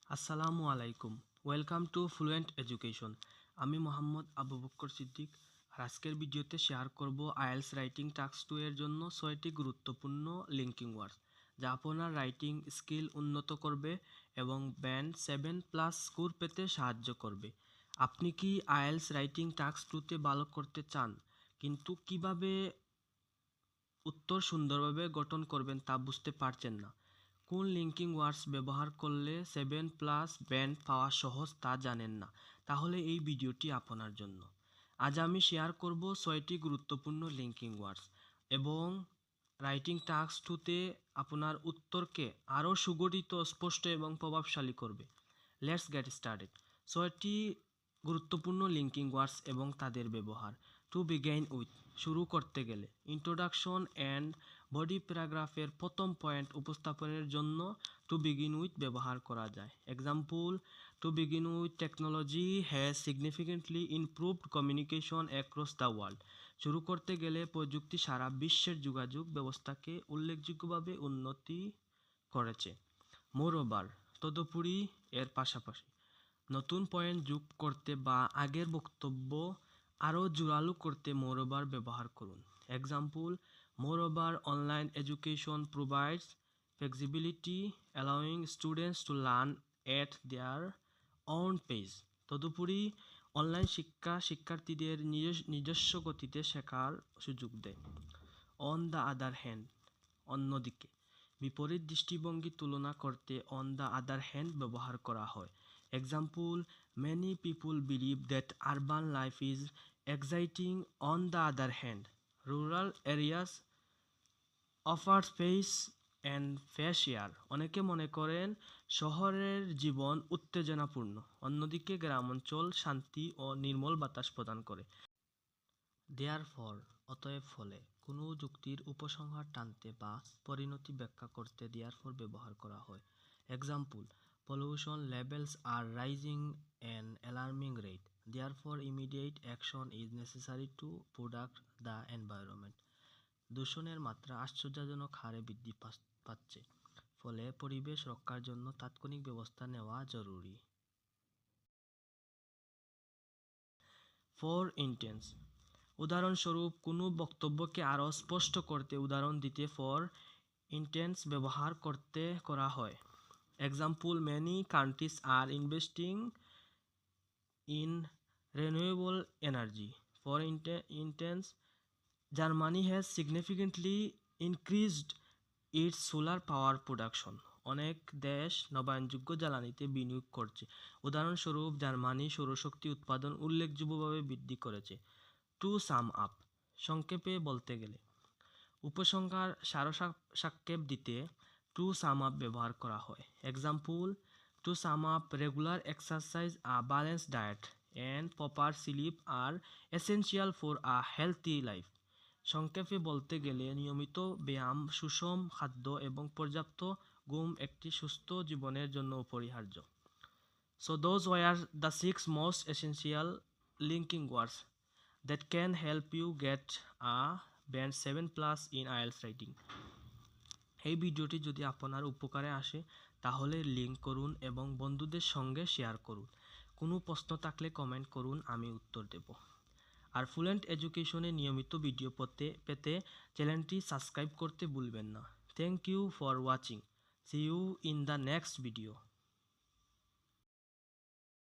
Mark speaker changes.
Speaker 1: আসসালামু আলাইকুম। Welcome to fluent education. আমি মোহাম্মদ আবু বকর সিদ্দিক। আর আজকের ভিডিওতে শেয়ার করব আইএলটিএস রাইটিং টাস্ক 2 এর জন্য 6টি গুরুত্বপূর্ণ লিঙ্কিং ওয়ার্ডস যা আপনার রাইটিং স্কিল উন্নত করবে এবং ব্যান্ড 7+ স্কোর পেতে সাহায্য করবে। আপনি কি আইএলটিএস রাইটিং টাস্ক 2তে ভালো করতে চান, কিন্তু কিভাবে উত্তর সুন্দরভাবে গঠন করবেন তা বুঝতে পারছেন না? কোন লিঙ্কিং ওয়ার্ডস ব্যবহার করলে 7+ ব্যান্ড পাওয়া সহজ তা জানেন না? তাহলে এই ভিডিওটি আপনার জন্য। আজ আমি শেয়ার করব 6টি গুরুত্বপূর্ণ লিঙ্কিং ওয়ার্ডস এবং রাইটিং টাস্ক 2তে আপনার উত্তরকে আরও সুগঠিত, স্পষ্ট এবং প্রভাবশালী করবে। Let's get started. 6টি গুরুত্বপূর্ণ লিঙ্কিং ওয়ার্ডস এবং তাদের ব্যবহার। টু বিগিন উইথ, শুরু করতে গেলে ইন্ট্রোডাকশন অ্যান্ড বডি প্যারাগ্রাফের প্রথম পয়েন্ট উপস্থাপনের জন্য টু বিগিন উইথ ব্যবহার করা যায়। Example: to begin with, technology has significantly improved communication across the world. শুরু করতে গেলে প্রযুক্তি সারা বিশ্বের যোগাযোগ ব্যবস্থাকে উল্লেখযোগ্যভাবে উন্নতি করেছে। মোরওভার, তদুপরি, এর পাশাপাশি। নতুন পয়েন্ট যোগ করতে বা আগের বক্তব্য আরও জোরালো করতে মোরওভার ব্যবহার করুন। Example: moreover, online education provides flexibility, allowing students to learn at their own pace. তদুপরি, অনলাইন শিক্ষা শিক্ষার্থীদের নিজস্ব গতিতে শেখার সুযোগ দেয়। অন দ্য আদার হ্যান্ড, অন্যদিকে। বিপরীত দৃষ্টিভঙ্গি তুলনা করতে অন দ্য আদার হ্যান্ড ব্যবহার করা হয়। Example: many people believe that urban life is exciting, on the other hand rural areas offer space and fresh air. অনেকে মনে করেন শহরের জীবন উত্তেজনাপূর্ণ, অন্যদিকে গ্রামাঞ্চল শান্তি ও নির্মল বাতাস প্রদান করে। দেয়ারফর, অতএব, ফলে, কোনো যুক্তির উপসংহার টানতে বা পরিণতি ব্যাখ্যা করতে দেয়ারফর ব্যবহার করা হয়। Example: pollution levels are rising an alarming rate, therefore immediate action is necessary to protect the environment. দূষণের মাত্রা আশ্চর্যজনক হারে বৃদ্ধি পাচ্ছে, ফলে পরিবেশ রক্ষার জন্য তাৎক্ষণিক ব্যবস্থা নেওয়া জরুরি। ফর ইনস্ট্যান্স, উদাহরণস্বরূপ, কোনো বক্তব্যকে আরও স্পষ্ট করতে উদাহরণ দিতে ফর ইনস্ট্যান্স ব্যবহার করা হয়। Example: many countries are investing in renewable energy. For instance, Germany has significantly increased its solar power production. অনেক দেশ নবায়নযোগ্য জ্বালানিতে বিনিয়োগ করছে। উদাহরণস্বরূপ, জার্মানি সৌরশক্তি উৎপাদন উল্লেখযোগ্যভাবে বৃদ্ধি করেছে। টু সাম আপ, সংক্ষেপে বলতে গেলে। উপসংহার সারসংক্ষেপ দিতে টু সাম আপ ব্যবহার করা হয়। Example: to sum up, regular exercise, a balanced diet and proper sleep are essential for a healthy life. সংক্ষেপে বলতে গেলে, নিয়মিত ব্যায়াম, সুষম খাদ্য এবং পর্যাপ্ত ঘুম একটি সুস্থ জীবনের জন্য অপরিহার্য। So those were the 6 most essential linking words that can help you get a band 7+ in IELTS writing. এই ভিডিওটি যদি আপনার উপকারে আসে তাহলে লিঙ্ক করুন এবং বন্ধুদের সঙ্গে শেয়ার করুন। কোনো প্রশ্ন থাকলে কমেন্ট করুন, আমি উত্তর দেব। আর ফ্লুয়েন্ট এডুকেশনে নিয়মিত ভিডিও পেতে চ্যানেলটি সাবস্ক্রাইব করতে ভুলবেন না। Thank you for watching. See you in the next video.